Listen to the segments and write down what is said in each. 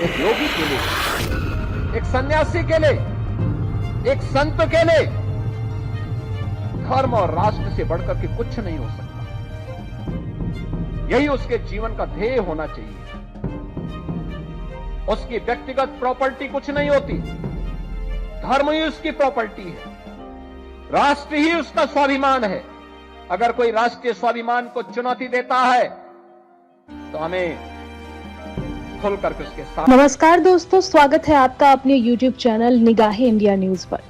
एक योगी के लिए, एक सन्यासी के लिए, एक संत के लिए धर्म और राष्ट्र से बढ़कर के कुछ नहीं हो सकता। यही उसके जीवन का ध्येय होना चाहिए। उसकी व्यक्तिगत प्रॉपर्टी कुछ नहीं होती, धर्म ही उसकी प्रॉपर्टी है, राष्ट्र ही उसका स्वाभिमान है। अगर कोई राष्ट्रीय स्वाभिमान को चुनौती देता है तो हमें खुल करके उसके साथ। नमस्कार दोस्तों, स्वागत है आपका अपने YouTube चैनल निगाहे इंडिया न्यूज पर।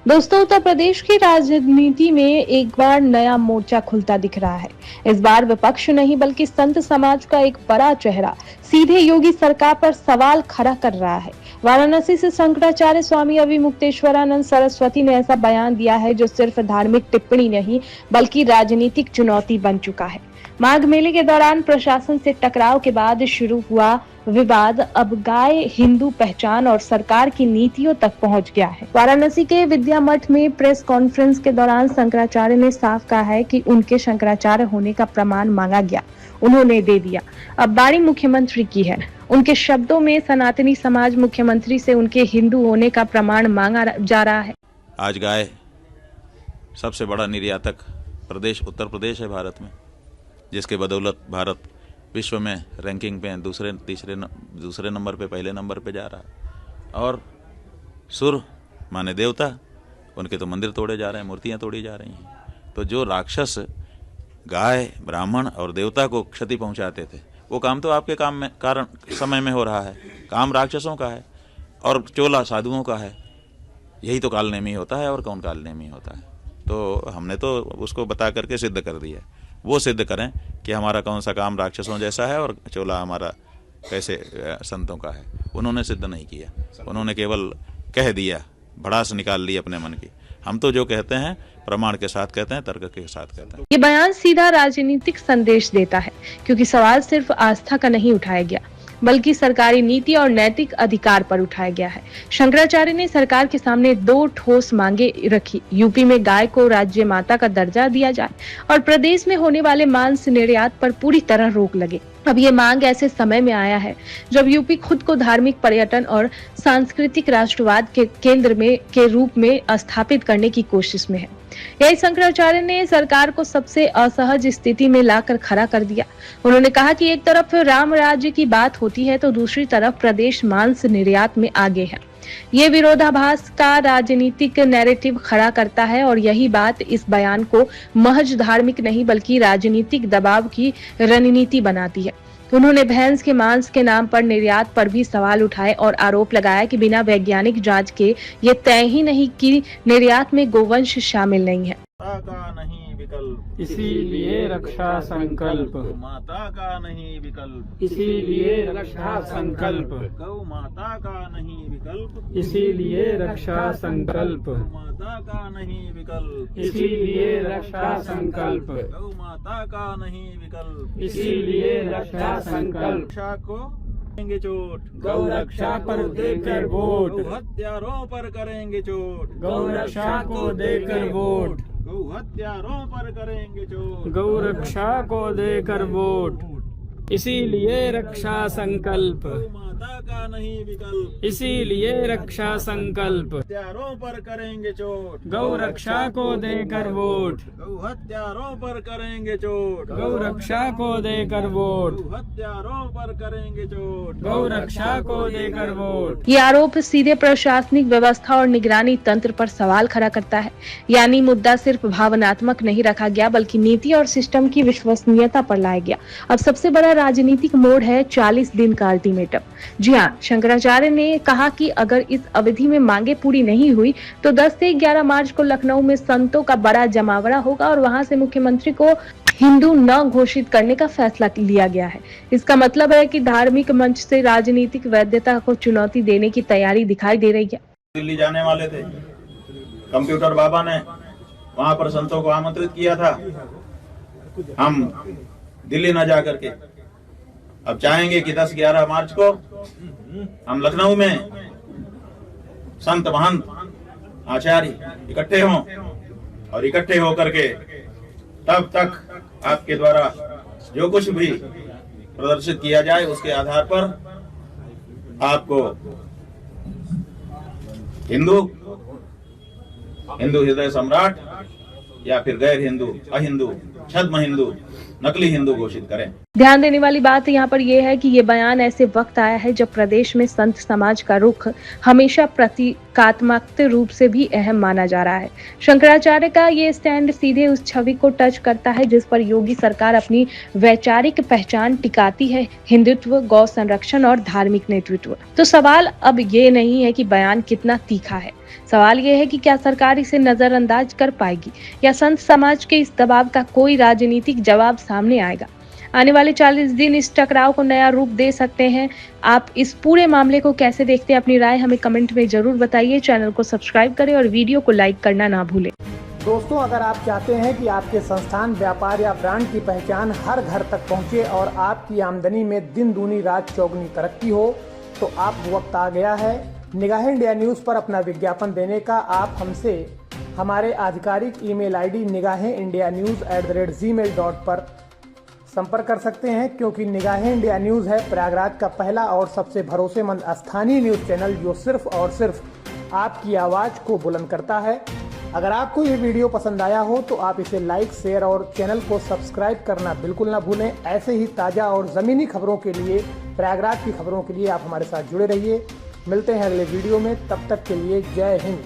दोस्तों, उत्तर प्रदेश की राजनीति में एक बार नया मोर्चा खुलता दिख रहा है। इस बार विपक्ष नहीं बल्कि संत समाज का एक बड़ा चेहरा सीधे योगी सरकार पर सवाल खड़ा कर रहा है। वाराणसी से शंकराचार्य स्वामी अविमुक्तेश्वरानंद सरस्वती ने ऐसा बयान दिया है जो सिर्फ धार्मिक टिप्पणी नहीं बल्कि राजनीतिक चुनौती बन चुका है। माघ मेले के दौरान प्रशासन से टकराव के बाद शुरू हुआ विवाद अब गाय हिंदू पहचान और सरकार की नीतियों तक पहुंच गया है। वाराणसी के विद्या मठ में प्रेस कॉन्फ्रेंस के दौरान शंकराचार्य ने साफ कहा है कि उनके शंकराचार्य होने का प्रमाण मांगा गया, उन्होंने दे दिया। अब बारी मुख्यमंत्री की है। उनके शब्दों में सनातनी समाज मुख्यमंत्री से उनके हिंदू होने का प्रमाण मांगा जा रहा है। आज गाय सबसे बड़ा निर्यातक प्रदेश उत्तर प्रदेश है भारत में, जिसके बदौलत भारत विश्व में रैंकिंग पे दूसरे नंबर पे पहले नंबर पे जा रहा है। और सुर माने देवता, उनके तो मंदिर तोड़े जा रहे हैं, मूर्तियां तोड़ी जा रही हैं। तो जो राक्षस गाय, ब्राह्मण और देवता को क्षति पहुंचाते थे, वो काम तो आपके काम में कारण समय में हो रहा है। काम राक्षसों का है और चोला साधुओं का है। यही तो कालनेमी होता है, और कौन कालनेमी होता है। तो हमने तो उसको बता करके सिद्ध कर दिया। वो सिद्ध करें कि हमारा कौन सा काम राक्षसों जैसा है और चोला हमारा कैसे संतों का है। उन्होंने सिद्ध नहीं किया, उन्होंने केवल कह दिया, भड़ास निकाल ली अपने मन की। हम तो जो कहते हैं प्रमाण के साथ कहते हैं, तर्क के साथ कहते हैं। ये बयान सीधा राजनीतिक संदेश देता है, क्योंकि सवाल सिर्फ आस्था का नहीं उठाया गया बल्कि सरकारी नीति और नैतिक अधिकार पर उठाया गया है। शंकराचार्य ने सरकार के सामने दो ठोस मांगे रखी। यूपी में गाय को राज्य माता का दर्जा दिया जाए और प्रदेश में होने वाले मांस निर्यात पर पूरी तरह रोक लगे। अब ये मांग ऐसे समय में आया है जब यूपी खुद को धार्मिक, पर्यटन और सांस्कृतिक राष्ट्रवाद के केंद्र के रूप में स्थापित करने की कोशिश में है। यही शंकराचार्य ने सरकार को सबसे असहज स्थिति में लाकर खड़ा कर दिया। उन्होंने कहा कि एक तरफ राम राज्य की बात होती है तो दूसरी तरफ प्रदेश मांस निर्यात में आगे है। ये विरोधाभास का राजनीतिक नैरेटिव खड़ा करता है और यही बात इस बयान को महज धार्मिक नहीं बल्कि राजनीतिक दबाव की रणनीति बनाती है। उन्होंने भैंस के मांस के नाम पर निर्यात पर भी सवाल उठाए और आरोप लगाया कि बिना वैज्ञानिक जांच के ये तय ही नहीं कि निर्यात में गोवंश शामिल नहीं है। का नहीं विकल्प, इसीलिए रक्षा संकल्प। माता का नहीं विकल्प, इसीलिए रक्षा संकल्प। गौ माता का नहीं विकल्प, इसीलिए रक्षा संकल्प। माता का नहीं विकल्प, इसीलिए रक्षा संकल्प। गौ माता का नहीं विकल्प, इसीलिए रक्षा संकल्प। रक्षा को करेंगे चोट, गौ रक्षा पर देकर वोट। गौ हत्यारों पर करेंगे चोट, गौ रक्षा को देकर वोट। गौ हत्यारों पर करेंगे चोट। गौ रक्षा को देकर वोट। इसीलिए रक्षा संकल्प। माता का नहीं विकल्प, इसीलिए रक्षा संकल्प। हत्यारों पर करेंगे चोट। गौ रक्षा को देकर वोट। गौ हत्यारों पर करेंगे चोट। गौ रक्षा को देकर वोट। गौ हत्यारों पर करेंगे चोट। गौ रक्षा को देकर वोट। ये आरोप सीधे प्रशासनिक व्यवस्था और निगरानी तंत्र पर सवाल खड़ा करता है। यानी मुद्दा सिर्फ भावनात्मक नहीं रखा गया बल्कि नीति और सिस्टम की विश्वसनीयता पर लाया गया। अब सबसे बड़ा राजनीतिक मोड़ है 40 दिन का अल्टीमेटम। जी हाँ, शंकराचार्य ने कहा कि अगर इस अवधि में मांगे पूरी नहीं हुई तो 10 से 11 मार्च को लखनऊ में संतों का बड़ा जमावड़ा होगा और वहां से मुख्यमंत्री को हिंदू न घोषित करने का फैसला लिया गया है। इसका मतलब है कि धार्मिक मंच से राजनीतिक वैधता को चुनौती देने की तैयारी दिखाई दे रही है। दिल्ली जाने वाले थे, कंप्यूटर बाबा ने वहां पर संतों को आमंत्रित किया था। हम दिल्ली न जा करके अब चाहेंगे कि 10-11 मार्च को हम लखनऊ में संत, महंत, आचार्य इकट्ठे हों और इकट्ठे होकर के तब तक आपके द्वारा जो कुछ भी प्रदर्शित किया जाए उसके आधार पर आपको हिंदू हृदय सम्राट या फिर गैर हिंदू, अहिंदू, छद्म हिंदू, नकली हिंदू घोषित करें। ध्यान देने वाली बात यहाँ पर यह है कि ये बयान ऐसे वक्त आया है जब प्रदेश में संत समाज का रुख हमेशा प्रतीकात्मक रूप से भी अहम माना जा रहा है। शंकराचार्य का ये स्टैंड सीधे उस छवि को टच करता है जिस पर योगी सरकार अपनी वैचारिक पहचान टिकाती है, हिंदुत्व, गौ संरक्षण और धार्मिक नेतृत्व। तो सवाल अब ये नहीं है कि बयान कितना तीखा है, सवाल ये है कि क्या सरकार इसे नजरअंदाज कर पाएगी या संत समाज के इस दबाव का कोई राजनीतिक जवाब सामने आएगा। आने वाले 40 दिन इस टकराव को नया रूप दे सकते हैं। आप इस पूरे मामले को कैसे देखते हैं, अपनी राय हमें कमेंट में जरूर बताइए। चैनल को सब्सक्राइब करें और वीडियो को लाइक करना ना भूलें। दोस्तों, अगर आप चाहते हैं कि आपके संस्थान, व्यापार या ब्रांड की पहचान हर घर तक पहुंचे और आपकी आमदनी में दिन दूनी रात चौगुनी तरक्की हो, तो आप वक्त आ गया है निगाह इंडिया न्यूज़ पर अपना विज्ञापन देने का। आप हमसे हमारे आधिकारिक ईमेल आईडी nigahindianews@gmail.com पर संपर्क कर सकते हैं, क्योंकि निगाह इंडिया न्यूज़ है प्रयागराज का पहला और सबसे भरोसेमंद स्थानीय न्यूज़ चैनल जो सिर्फ और सिर्फ आपकी आवाज़ को बुलंद करता है। अगर आपको ये वीडियो पसंद आया हो तो आप इसे लाइक, शेयर और चैनल को सब्सक्राइब करना बिल्कुल ना भूलें। ऐसे ही ताज़ा और ज़मीनी खबरों के लिए, प्रयागराज की खबरों के लिए आप हमारे साथ जुड़े रहिए। मिलते हैं अगले वीडियो में, तब तक के लिए जय हिंद।